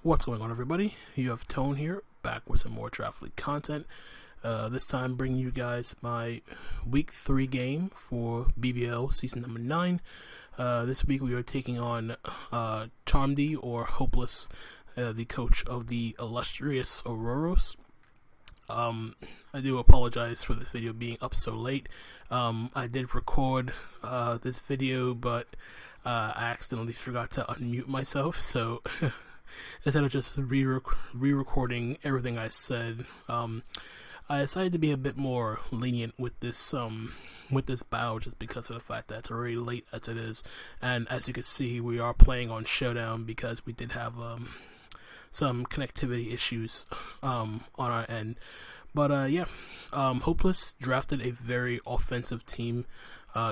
What's going on, everybody? You have Tone here, back with some more Draft League content. This time bringing you guys my Week 3 game for BBL Season number 9. This week we are taking on Charmdy, or Hopeless, the coach of the Illustrious Aurorus. I do apologize for this video being up so late. I did record this video, but I accidentally forgot to unmute myself, so instead of just re-recording everything I said, I decided to be a bit more lenient with this battle, just because of the fact that it's already late as it is. And as you can see, we are playing on Showdown because we did have some connectivity issues on our end. But Hopeless drafted a very offensive team.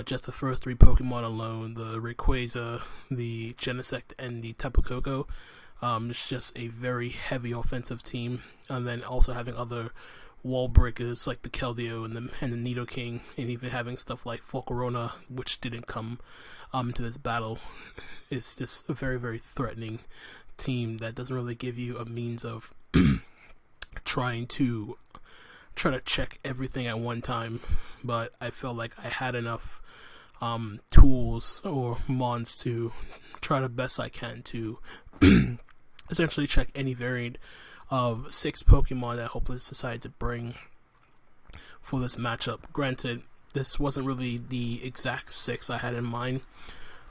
Just the first 3 Pokemon alone, the Rayquaza, the Genesect, and the Tapu Koko. It's just a very heavy offensive team, and then also having other wall breakers like the Keldeo and the Nidoking, and even having stuff like Volcarona, which didn't come into this battle. It's just a very, very threatening team that doesn't really give you a means of try to check everything at one time. But I felt like I had enough tools or mons to try the best I can to essentially check any variant of 6 Pokemon that Hopeless decided to bring for this matchup. Granted, this wasn't really the exact 6 I had in mind.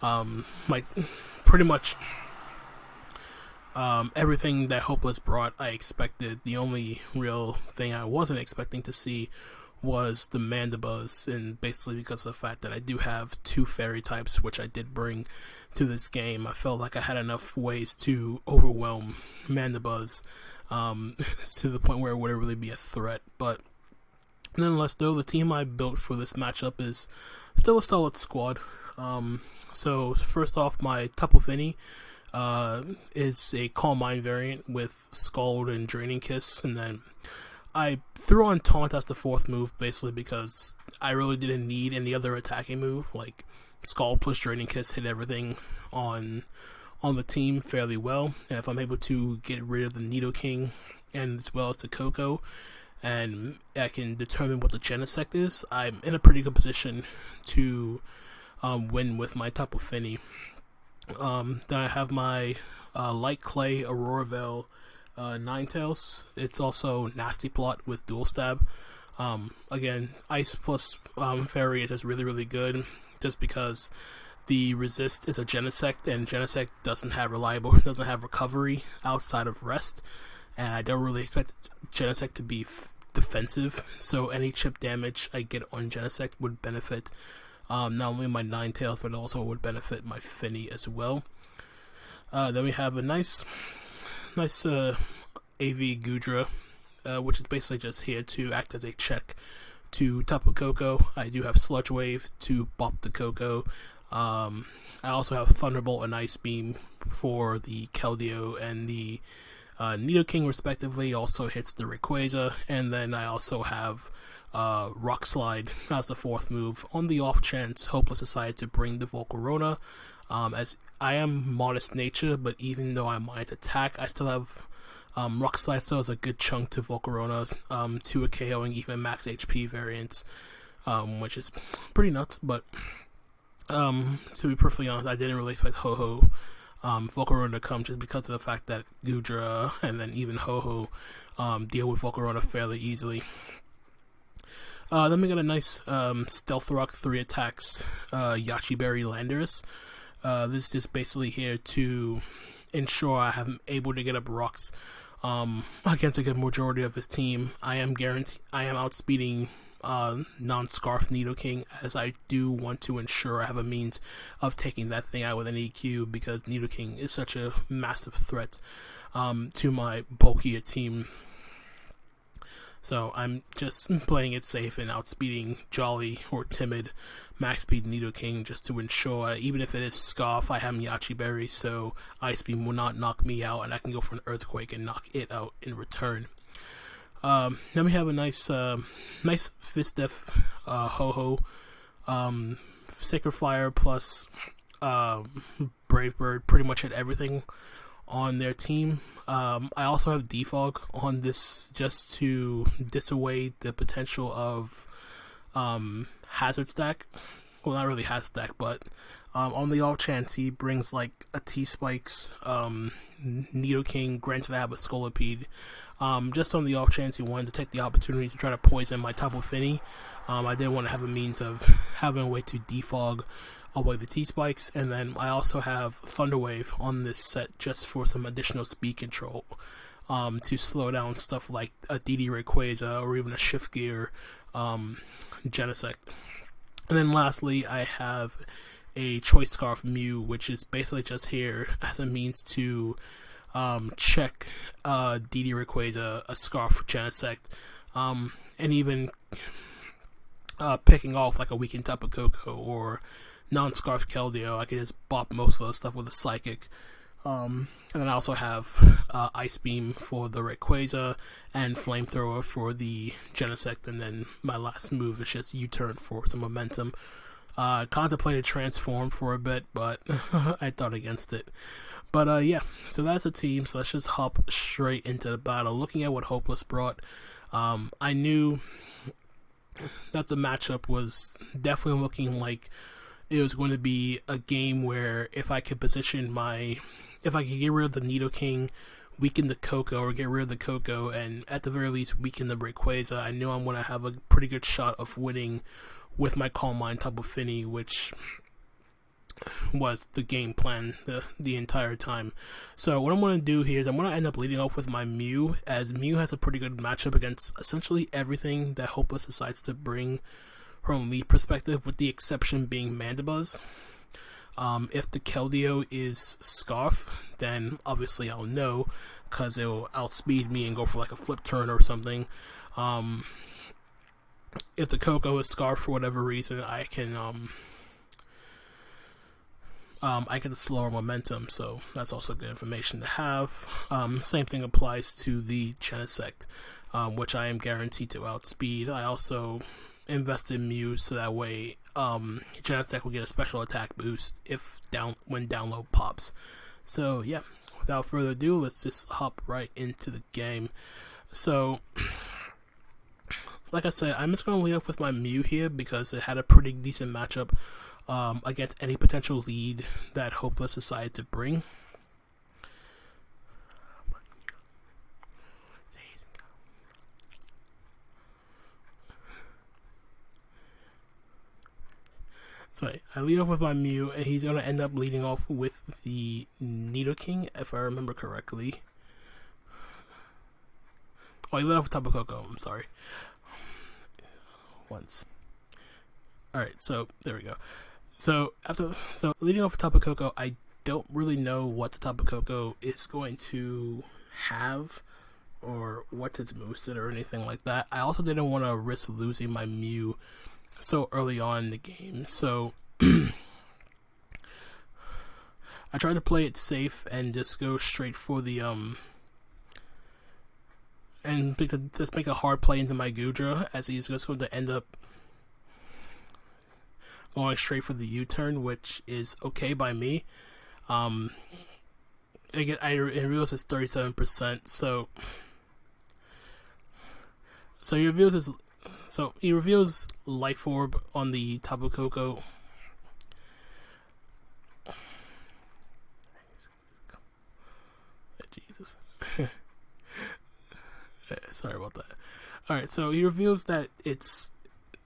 Like, pretty much everything that Hopeless brought I expected. The only real thing I wasn't expecting to see was the Mandibuzz, and basically because of the fact that I do have 2 fairy types, which I did bring to this game, I felt like I had enough ways to overwhelm Mandibuzz to the point where it wouldn't really be a threat. But nonetheless, though, the team I built for this matchup is still a solid squad. So first off, my Tapu Fini is a Calm Mind variant with Scald and Draining Kiss, and then I threw on Taunt as the 4th move, basically because I really didn't need any other attacking move. Like, Scald plus Draining Kiss hit everything on the team fairly well, and if I'm able to get rid of the Nidoking and as well as the Koko, and I can determine what the Genesect is, I'm in a pretty good position to win with my Tapu Fini. Then I have my Light Clay Aurora Ninetales. It's also Nasty Plot with Dual Stab. Again, Ice plus Fairy is just really, really good, just because the resist is a Genesect, and Genesect doesn't have recovery outside of rest, and I don't really expect Genesect to be defensive, so any chip damage I get on Genesect would benefit not only my Ninetales, but also would benefit my Fini as well. Then we have a nice AV Goodra, which is basically just here to act as a check to Tapu Koko. I do have Sludge Wave to bop the Koko. I also have Thunderbolt and Ice Beam for the Keldeo and the Nidoking respectively. Also hits the Rayquaza, and then I also have Rock Slide as the 4th move on the off chance Hopeless decided to bring the Volcarona. As I am modest nature, but even though I'm minus attack, I still have Rock Slide still has a good chunk to Volcarona, to a KOing even max HP variants, which is pretty nuts. But to be perfectly honest, I didn't really expect Ho-Ho Volcarona to come, just because of the fact that Goodra and then even Ho-Ho deal with Volcarona fairly easily. Then we got a nice Stealth Rock 3 attacks Yachi Berry Landorus. This is just basically here to ensure I am able to get up rocks against a good majority of his team. I am outspeeding non-Scarf Nidoking, as I do want to ensure I have a means of taking that thing out with an EQ, because Nidoking is such a massive threat to my bulkier team. So I'm just playing it safe and outspeeding Jolly or Timid max speed Nidoking, just to ensure, even if it is Scarf, I have Yachi Berry, so Ice Beam will not knock me out, and I can go for an Earthquake and knock it out in return. Then we have a nice Fist Def Ho-Ho, Sacred Fire plus Brave Bird pretty much hit everything on their team. I also have defog on this just to dissuade the potential of hazard stack. Well, not really hazard stack, but on the off chance he brings like a T-Spikes, Nidoking, granted I have a Scolipede, just on the off chance he wanted to take the opportunity to try to poison my Tapu Fini. I did want to have a means of having a way to defog away the T-Spikes, and then I also have Thunderwave on this set just for some additional speed control, to slow down stuff like a DD Rayquaza or even a Shift Gear Genesect. And then lastly, I have a Choice Scarf Mew, which is basically just here as a means to check DD Rayquaza, a Scarf Genesect, and even picking off like a weakened Tapu Koko or non-Scarf Keldeo. I can just bop most of the stuff with a Psychic. And then I also have Ice Beam for the Rayquaza and Flamethrower for the Genesect, and then my last move is just U-turn for some momentum. Contemplated Transform for a bit, but I thought against it. But yeah, so that's a team, so let's just hop straight into the battle. Looking at what Hopeless brought, I knew that the matchup was definitely looking like it was going to be a game where if I could position if I could get rid of the Nidoking, weaken the Koko, or get rid of the Koko, and at the very least weaken the Rayquaza, I knew I'm going to have a pretty good shot of winning with my Calm Mind Tapu Fini, which was the game plan the entire time. So what I'm going to do here is I'm going to end up leading off with my Mew, as Mew has a pretty good matchup against essentially everything that Hopeless decides to bring from a lead perspective, with the exception being Mandibuzz. If the Keldeo is Scarf, then obviously I'll know, because it'll outspeed me and go for like a flip turn or something. If the Koko is Scarf for whatever reason, I can slower momentum, so that's also good information to have. Same thing applies to the Genesect, which I am guaranteed to outspeed. I also invested in Mew so that way Genesect will get a special attack boost when down low pops. So yeah, without further ado, let's just hop right into the game. So like I said, I'm just going to lead off with my Mew here because it had a pretty decent matchup against any potential lead that Hopeless decided to bring. So I lead off with my Mew, and he's going to end up leading off with the Nidoking, if I remember correctly. Oh, he led off with Tapu Koko, I'm sorry. Alright, so there we go. So leading off with Tapu Koko, I don't really know what the Tapu Koko is going to have, or what's its moveset or anything like that. I also didn't want to risk losing my Mew so early on in the game, so I tried to play it safe and just go straight for the and just make a hard play into my Goodra, as he's just going to end up going straight for the U-turn, which is okay by me. Again, I realize it's 37%, so he reveals Life Orb on the Tapu Koko. Jesus. Sorry about that. Alright, so he reveals that it's...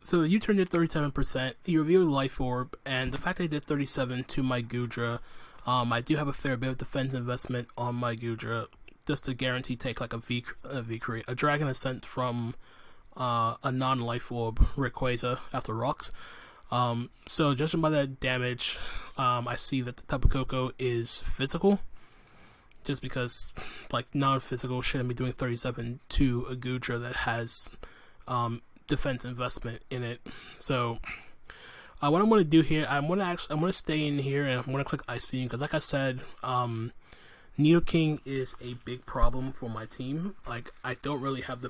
So the U-turn did 37%, he revealed Life Orb, and the fact that he did 37 to my Goodra, I do have a fair bit of defense investment on my Goodra, just to guarantee take like a Dragon Ascent from a non-Life Orb Rayquaza after Rocks. So judging by that damage, I see that the Tapu Koko is physical, just because like non-physical shouldn't be doing 37 to a Goodra that has defense investment in it. So what I'm going to do here, I'm going to stay in here and I'm going to click Ice Beam, because like I said, Nidoking is a big problem for my team. Like I don't have the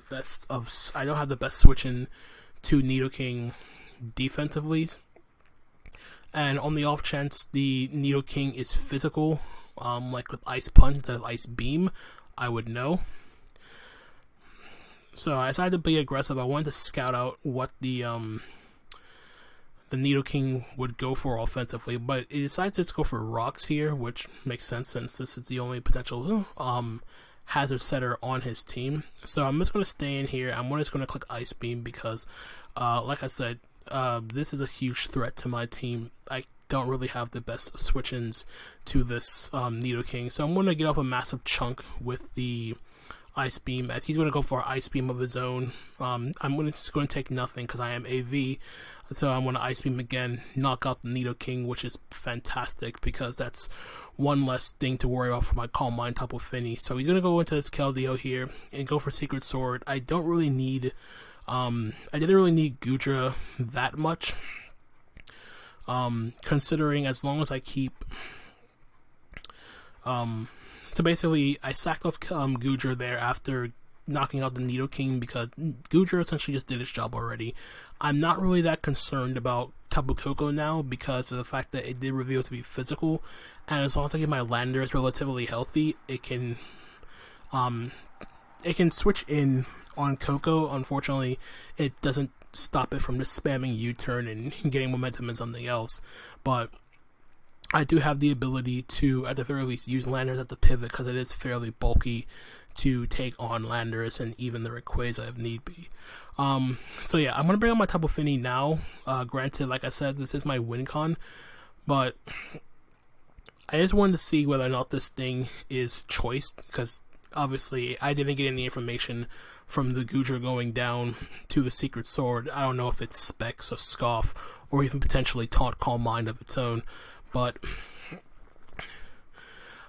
best switching to Nidoking defensively, and on the off chance the Nidoking is physical like with Ice Punch instead of Ice Beam, I would know. So I decided to be aggressive. I wanted to scout out what the Nidoking would go for offensively, but it decided to just go for Rocks here, which makes sense since this is the only potential hazard setter on his team. So I'm just going to stay in here. I'm just going to click Ice Beam because, like I said, this is a huge threat to my team. I don't really have the best of switch-ins to this Nidoking, so I'm going to get off a massive chunk with the Ice Beam, as he's going to go for Ice Beam of his own. I'm just going to take nothing because I am AV, so I'm going to Ice Beam again, knock out the Nidoking, which is fantastic because that's one less thing to worry about for my Calm Mind Tapu Fini. So he's going to go into his Keldeo here and go for Secret Sword. I don't really need, I didn't really need Goodra that much, considering as long as I keep, so basically, I sacked off Goodra there after knocking out the Nidoking because Goodra essentially just did its job already. I'm not really that concerned about Tapu Koko now because of the fact that it did reveal to be physical, and as long as I get my Landers relatively healthy, it can switch in on Koko. Unfortunately, it doesn't stop it from just spamming U-turn and getting momentum in something else, but I do have the ability to, at the very least, use Landers at the pivot because it is fairly bulky to take on Landers and even the Rayquaza if need be. So yeah, I'm going to bring on my Tapu Fini now. Granted, like I said, this is my win con, but I just wanted to see whether or not this thing is choiced because obviously I didn't get any information from the Goodra going down to the Secret Sword. I don't know if it's Specs or Scoff or even potentially Taunt Calm Mind of its own. But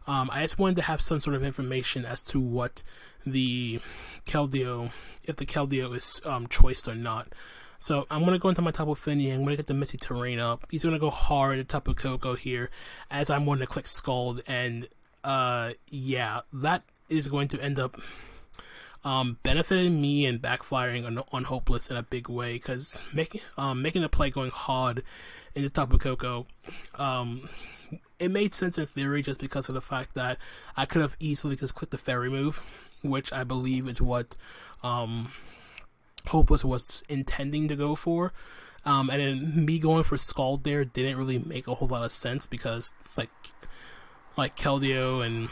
I just wanted to have some sort of information as to what the Keldeo, if the Keldeo is choiced or not. So I'm going to go into my Tapu Fini and I'm going to get the Misty Terrain up. He's going to go hard into Tapu Koko here as I'm going to click Scald, and yeah, that is going to end up benefiting me and backfiring on Hopeless in a big way because making a play going hard into Tapu Koko, it made sense in theory just because of the fact that I could have easily just clicked the Fairy move, which I believe is what Hopeless was intending to go for, and then me going for Scald there didn't really make a whole lot of sense because like Keldeo and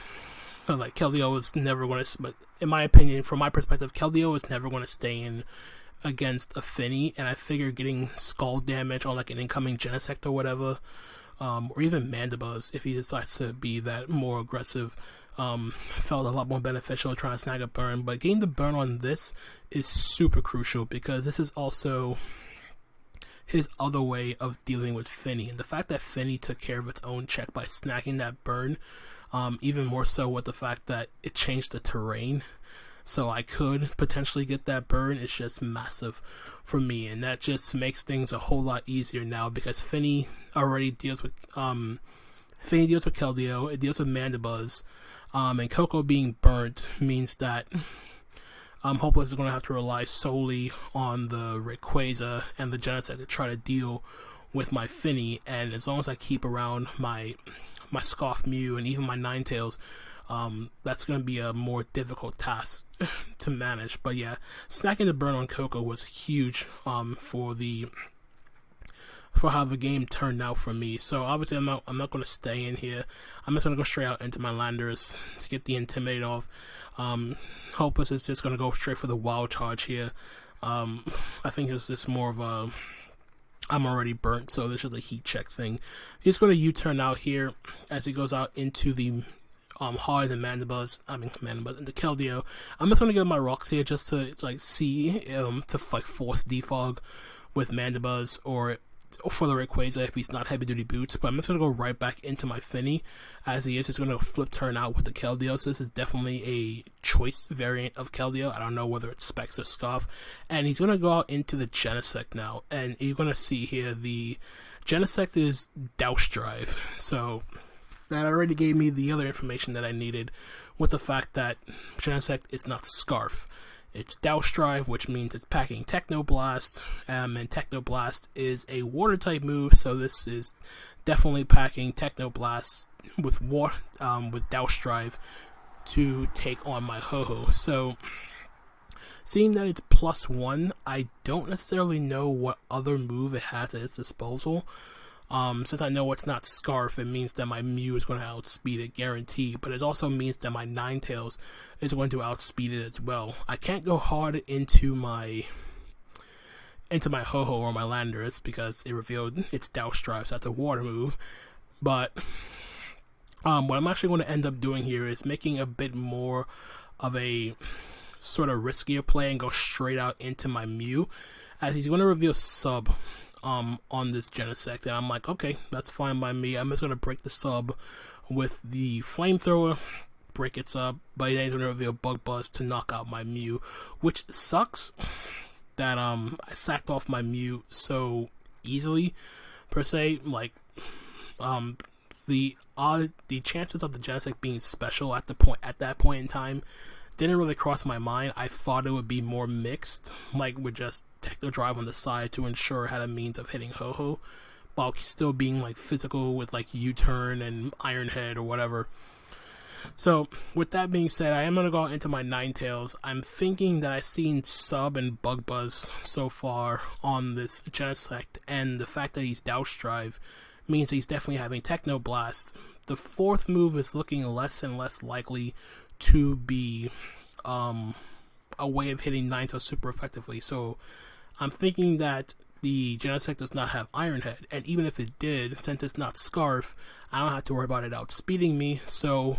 Keldeo is never going to, but in my opinion, from my perspective, Keldeo is never going to stay in against a Fini, and I figured getting Scald damage on like an incoming Genesect or whatever, or even Mandibuzz if he decides to be that more aggressive, felt a lot more beneficial trying to snag a burn. But getting the burn on this is super crucial because this is also his other way of dealing with Fini, and the fact that Fini took care of its own check by snagging that burn, even more so with the fact that it changed the terrain, so I could potentially get that burn, is just massive for me, and that just makes things a whole lot easier now because Fini already deals with Keldeo, it deals with Mandibuzz, and Koko being burnt means that Hopeless is going to have to rely solely on the Rayquaza and the Genesect to try to deal with my Fini, and as long as I keep around my Scoff Mew and even my Ninetales, that's going to be a more difficult task to manage. But yeah, snacking the burn on Koko was huge for how the game turned out for me. So obviously I'm not going to stay in here. I'm just going to go straight out into my Landers to get the Intimidate off. Hopeless is just going to go straight for the Wild Charge here. I think it's just more of a, I'm already burnt, so this is a heat check thing. He's going to U-turn out here as he goes out into the hard and Mandibuzz, and the Keldeo. I'm just going to get my rocks here just to like see to like force defog with Mandibuzz or for the Rayquaza if he's not heavy duty boots. But I'm just going to go right back into my Fini as he is. He's going to flip turn out with the Keldeo. So this is definitely a choice variant of Keldeo. I don't know whether it's Specs or Scoff. And he's going to go out into the Genesect now, and you're going to see here the Genesect is Douse Drive. So that already gave me the other information that I needed with the fact that Genesect is not Scarf. It's Douse Drive, which means it's packing Techno Blast, and Techno Blast is a water type move, so this is definitely packing Techno Blast with Douse Drive to take on my Ho-Ho. So seeing that it's +1, I don't necessarily know what other move it has at its disposal. Since I know it's not Scarf, it means that my Mew is going to outspeed it, guaranteed. But it also means that my Ninetales is going to outspeed it as well. I can't go hard into my Ho-Ho or my Landorus because it revealed its Douse Drive, so that's a water move. But what I'm actually going to end up doing here is making a bit more of a sort of riskier play and go straight out into my Mew, as he's going to reveal Sub on this Genesect, and I'm like, okay, that's fine by me. I'm just gonna break the Sub with the Flamethrower, break its up, but then he's gonna reveal Bug Buzz to knock out my Mew, which sucks that I sacked off my Mew so easily, per se. Like the chances of the Genesect being special at that point in time didn't really cross my mind. I thought it would be more mixed, like with just Techno Drive on the side to ensure it had a means of hitting Ho-Ho, while still being like physical with like U-Turn and Iron Head or whatever. So with that being said, I am going to go into my Ninetales. I'm thinking that I've seen Sub and Bug Buzz so far on this Genesect, and the fact that he's Douse Drive means that he's definitely having Techno Blast. The fourth move is looking less and less likely to be a way of hitting Ninetales super effectively. So I'm thinking that the Genesect does not have Iron Head, and even if it did, since it's not Scarf, I don't have to worry about it outspeeding me. So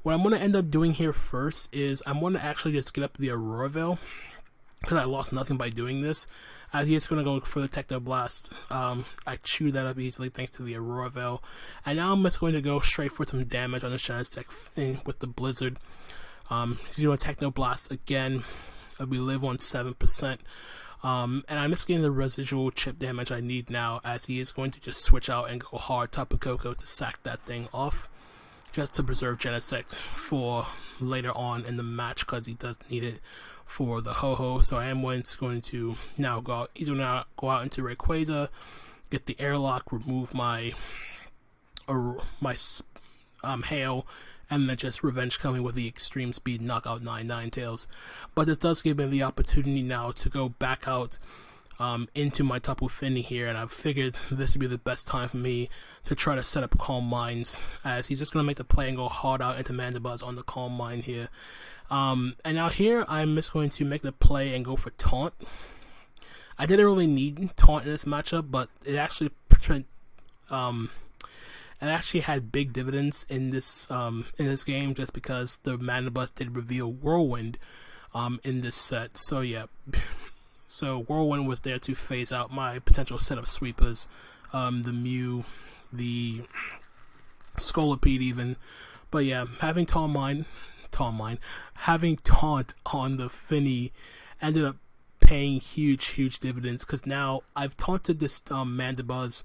what I'm going to end up doing here first is I'm going to actually just get up the Aurora, because I lost nothing by doing this, as he is going to go for the Techno Blast. I chewed that up easily thanks to the Aurora, and now I'm just going to go straight for some damage on the Genesect with the Blizzard. He's doing a Techno Blast again. We live on 7%. And I'm just getting the residual chip damage I need now, as he is going to just switch out and go hard Tapu Koko to sack that thing off, just to preserve Genesect for later on in the match, because he does need it for the Ho-Ho. So I am going to now go out. He's going to go out into Rayquaza, get the airlock, remove my Hail, and then just revenge coming with the extreme speed, knock out 9 Ninetales. But this does give me the opportunity now to go back out into my Tapu Fini here, and I figured this would be the best time for me to try to set up Calm Minds, as he's just going to make the play and go hard out into Mandibuzz on the Calm Mind here. And now here, I'm just going to make the play and go for Taunt. I didn't really need Taunt in this matchup, but it actually had big dividends in this game, just because the Mandibuzz did reveal Whirlwind in this set. So yeah, so Whirlwind was there to phase out my potential setup sweepers, the Mew, the Scolipede even. But yeah, having having Taunt on the Fini ended up paying huge dividends, because now I've taunted this Mandibuzz.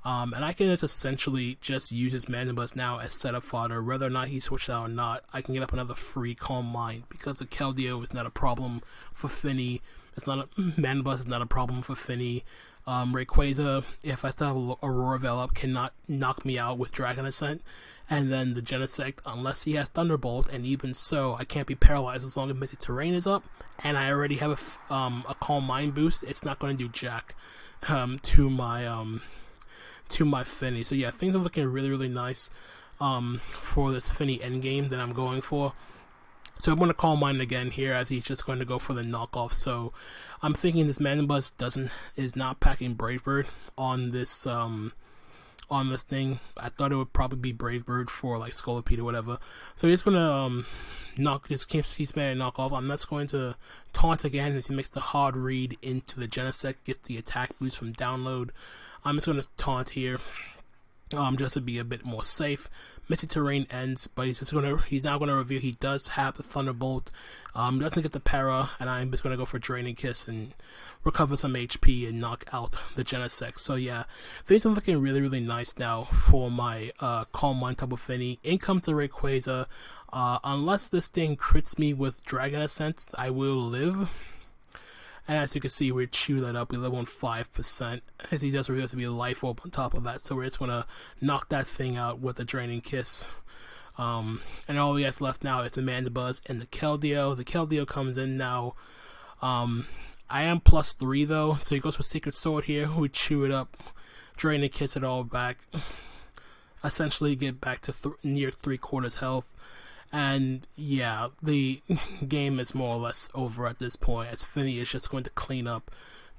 And I can just essentially just use his Mandibuzz now as setup fodder, whether or not he switched out or not. I can get up another free Calm Mind, because the Keldeo is not a problem for Fini. Mandibuzz is not a problem for Fini. Rayquaza, if I still have Aurora Veil up, cannot knock me out with Dragon Ascent. And then the Genesect, unless he has Thunderbolt, and even so, I can't be paralyzed as long as Mystic Terrain is up, and I already have a Calm Mind boost. It's not going to do jack to my Fini. So yeah, things are looking really nice for this Fini endgame that I'm going for. So I'm going to Calm Mind again here, as he's just going to go for the knockoff. So I'm thinking this Mandibuzz is not packing Brave Bird on this thing. I thought it would probably be Brave Bird for like Scolipede or whatever. So he's going to keep spamming knock off. I'm just going to Taunt again, as he makes the hard read into the Genesect, gets the attack boost from download. I'm just going to Taunt here, just to be a bit more safe. Misty Terrain ends, but he's now gonna reveal he does have the Thunderbolt. Doesn't get the para, and I'm just gonna go for Draining Kiss and recover some HP and knock out the Genesect. So yeah, things are looking really nice now for my Calm Mind Tapu Fini. In comes the Rayquaza. Unless this thing crits me with Dragon Ascent, I will live. And as you can see, we chew that up. We live on 5%, as he does reveal to be a Life Orb on top of that. So we're just going to knock that thing out with a Draining Kiss. And all he has left now is the Mandibuzz and the Keldeo. The Keldeo comes in now. I am +3 though, so he goes for Secret Sword here. We chew it up, Draining Kiss it all back. Essentially get back to near 3/4 health. And yeah, the game is more or less over at this point, as Fini is just going to clean up,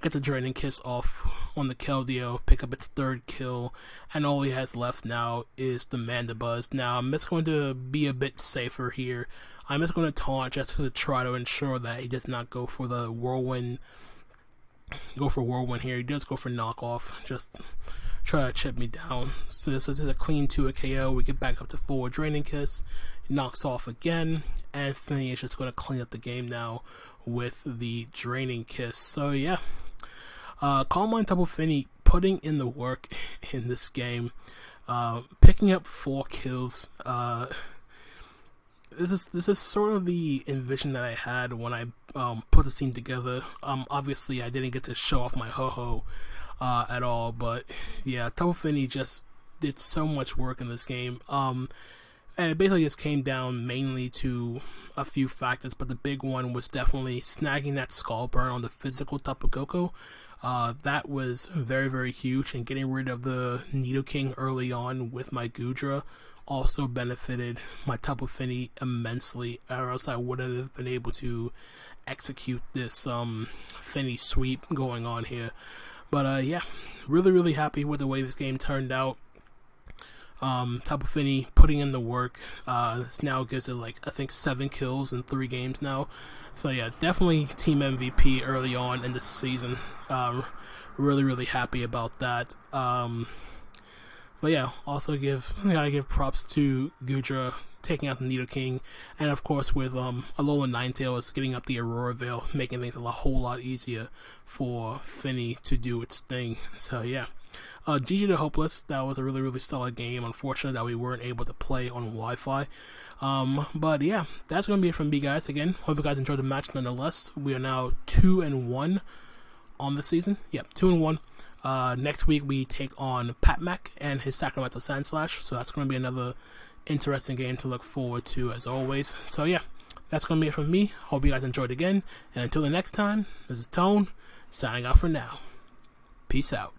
get the Draining Kiss off on the Keldeo, pick up its 3rd kill, and all he has left now is the Mandibuzz. Now I'm just going to be a bit safer here. I'm just going to taunt just to try to ensure that he does not go for the Whirlwind. Here. He does go for Knockoff, just try to chip me down. So this is a clean 2 KO. We get back up to 4 Draining Kiss. Knocks off again, and Fini is just going to clean up the game now with the Draining Kiss. So yeah, Calm Mind Tapu Fini putting in the work in this game, picking up 4 kills. This is sort of the envision that I had when I put the team together. Obviously I didn't get to show off my ho-ho at all, but yeah, Tapu Fini just did so much work in this game. And it basically just came down mainly to a few factors, but the big one was definitely snagging that Skull Burn on the physical Tapu Koko. That was very huge, and getting rid of the Nidoking early on with my Goodra also benefited my Tapu Fini immensely, or else I wouldn't have been able to execute this Fini sweep going on here. But yeah, really happy with the way this game turned out. Tapu Fini putting in the work. This now gives it like I think 7 kills in 3 games now. So yeah, definitely team MVP early on in the season. Really happy about that. But yeah, also gotta give props to Goodra taking out the Nidoking, and of course with Alolan Ninetales getting up the Aurora Veil, making things a whole lot easier for Fini to do its thing. So yeah. GG to Hopeless, that was a really solid game. Unfortunate that we weren't able to play on Wi-Fi. But yeah, that's going to be it from me, guys. Again, hope you guys enjoyed the match nonetheless. We are now 2-1 on the season. Yep, 2-1. Next week we take on Patmac and his Sacramento Sandslash, so that's going to be another interesting game to look forward to as always. So yeah, that's going to be it from me. Hope you guys enjoyed again, and until the next time, this is Tone, signing out for now. Peace out.